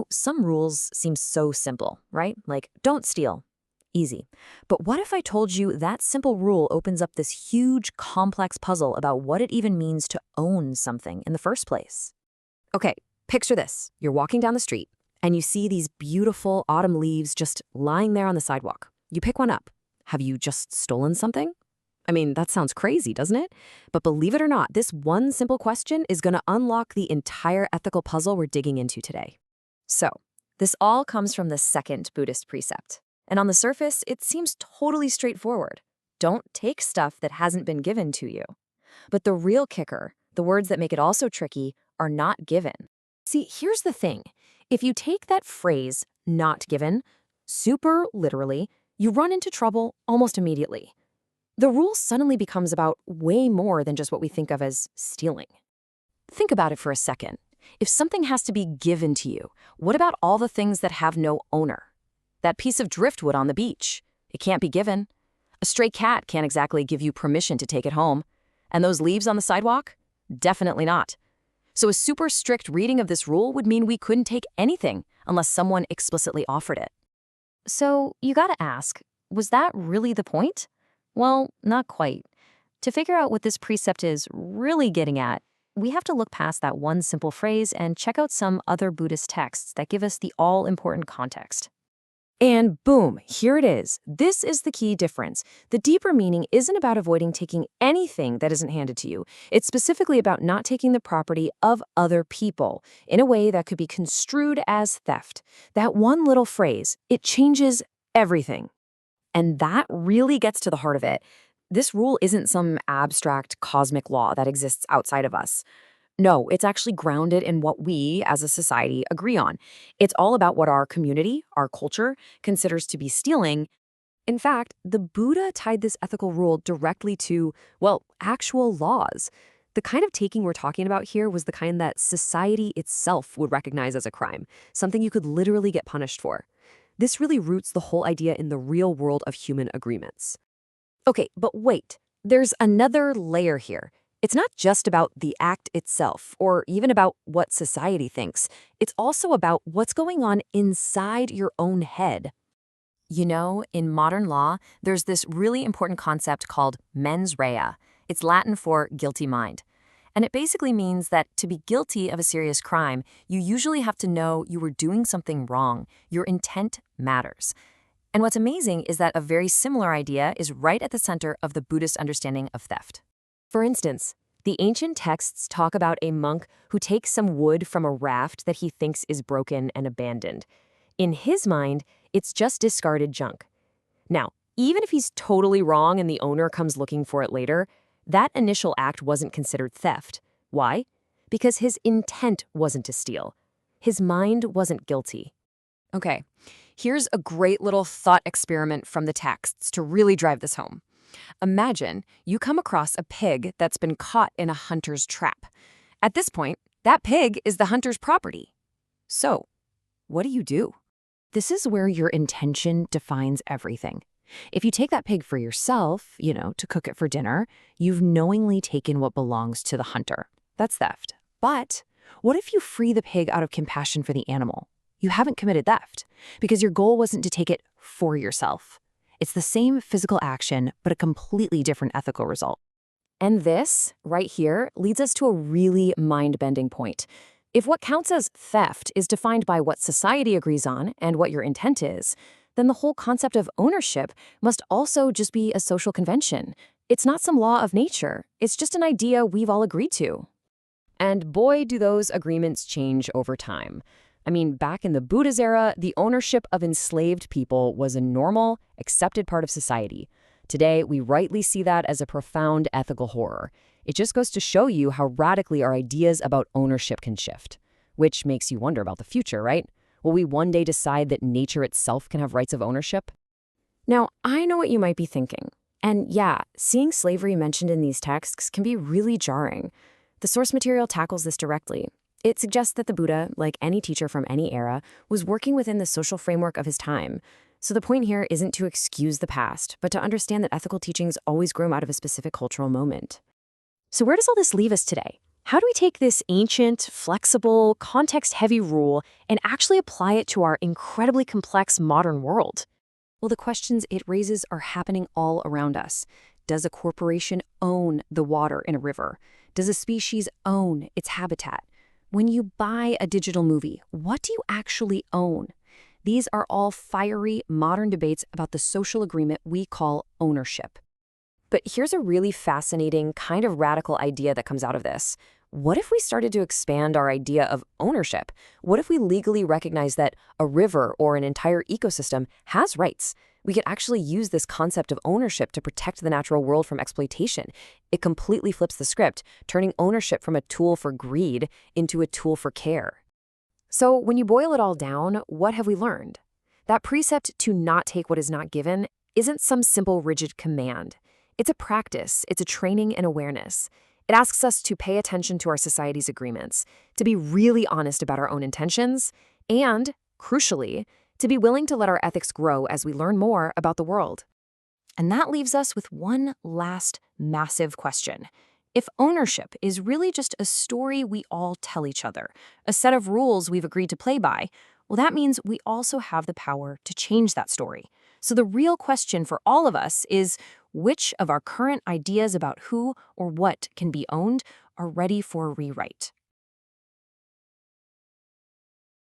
Some rules seem so simple, right? Like, don't steal. Easy. But what if I told you that simple rule opens up this huge, complex puzzle about what it even means to own something in the first place? Okay, picture this. You're walking down the street, and you see these beautiful autumn leaves just lying there on the sidewalk. You pick one up. Have you just stolen something? I mean, that sounds crazy, doesn't it? But believe it or not, this one simple question is going to unlock the entire ethical puzzle we're digging into today. So, this all comes from the second Buddhist precept. And on the surface, it seems totally straightforward. Don't take stuff that hasn't been given to you. But the real kicker, the words that make it also tricky, are not given. See, here's the thing. If you take that phrase, not given, super literally, you run into trouble almost immediately. The rule suddenly becomes about way more than just what we think of as stealing. Think about it for a second. If something has to be given to you, what about all the things that have no owner? That piece of driftwood on the beach, it can't be given. A stray cat can't exactly give you permission to take it home. And those leaves on the sidewalk? Definitely not. So a super strict reading of this rule would mean we couldn't take anything unless someone explicitly offered it. So you gotta ask, was that really the point? Well, not quite. To figure out what this precept is really getting at, we have to look past that one simple phrase and check out some other Buddhist texts that give us the all-important context. And boom, here it is. This is the key difference. The deeper meaning isn't about avoiding taking anything that isn't handed to you. It's specifically about not taking the property of other people in a way that could be construed as theft. That one little phrase, it changes everything. And that really gets to the heart of it. This rule isn't some abstract cosmic law that exists outside of us. No, it's actually grounded in what we, as a society, agree on. It's all about what our community, our culture, considers to be stealing. In fact, the Buddha tied this ethical rule directly to, well, actual laws. The kind of taking we're talking about here was the kind that society itself would recognize as a crime, something you could literally get punished for. This really roots the whole idea in the real world of human agreements. Okay, but wait, there's another layer here. It's not just about the act itself, or even about what society thinks. It's also about what's going on inside your own head. In modern law, there's this really important concept called mens rea. It's Latin for guilty mind. And it basically means that to be guilty of a serious crime, you usually have to know you were doing something wrong. Your intent matters. And what's amazing is that a very similar idea is right at the center of the Buddhist understanding of theft. For instance, the ancient texts talk about a monk who takes some wood from a raft that he thinks is broken and abandoned. In his mind, it's just discarded junk. Now, even if he's totally wrong and the owner comes looking for it later, that initial act wasn't considered theft. Why? Because his intent wasn't to steal. His mind wasn't guilty. Okay, here's a great little thought experiment from the texts to really drive this home. Imagine you come across a pig that's been caught in a hunter's trap. At this point, that pig is the hunter's property. So, what do? This is where your intention defines everything. If you take that pig for yourself, to cook it for dinner, you've knowingly taken what belongs to the hunter. That's theft. But what if you free the pig out of compassion for the animal? You haven't committed theft because your goal wasn't to take it for yourself. It's the same physical action, but a completely different ethical result. And this, right here, leads us to a really mind-bending point. If what counts as theft is defined by what society agrees on and what your intent is, then the whole concept of ownership must also just be a social convention. It's not some law of nature. It's just an idea we've all agreed to. And boy, do those agreements change over time. I mean, back in the Buddha's era, the ownership of enslaved people was a normal, accepted part of society. Today, we rightly see that as a profound ethical horror. It just goes to show you how radically our ideas about ownership can shift. Which makes you wonder about the future, right? Will we one day decide that nature itself can have rights of ownership? Now, I know what you might be thinking. And yeah, seeing slavery mentioned in these texts can be really jarring. The source material tackles this directly. It suggests that the Buddha, like any teacher from any era, was working within the social framework of his time. So the point here isn't to excuse the past, but to understand that ethical teachings always grow out of a specific cultural moment. So where does all this leave us today? How do we take this ancient, flexible, context-heavy rule and actually apply it to our incredibly complex modern world? Well, the questions it raises are happening all around us. Does a corporation own the water in a river? Does a species own its habitat? When you buy a digital movie, what do you actually own? These are all fiery, modern debates about the social agreement we call ownership. But here's a really fascinating, kind of radical idea that comes out of this. What if we started to expand our idea of ownership? What if we legally recognize that a river or an entire ecosystem has rights? We could actually use this concept of ownership to protect the natural world from exploitation. It completely flips the script, turning ownership from a tool for greed into a tool for care. So when you boil it all down, what have we learned? That precept to not take what is not given isn't some simple rigid command. It's a practice, it's a training and awareness. It asks us to pay attention to our society's agreements, to be really honest about our own intentions, and, crucially, to be willing to let our ethics grow as we learn more about the world. And that leaves us with one last massive question. If ownership is really just a story we all tell each other, a set of rules we've agreed to play by, well, that means we also have the power to change that story. So the real question for all of us is which of our current ideas about who or what can be owned are ready for a rewrite?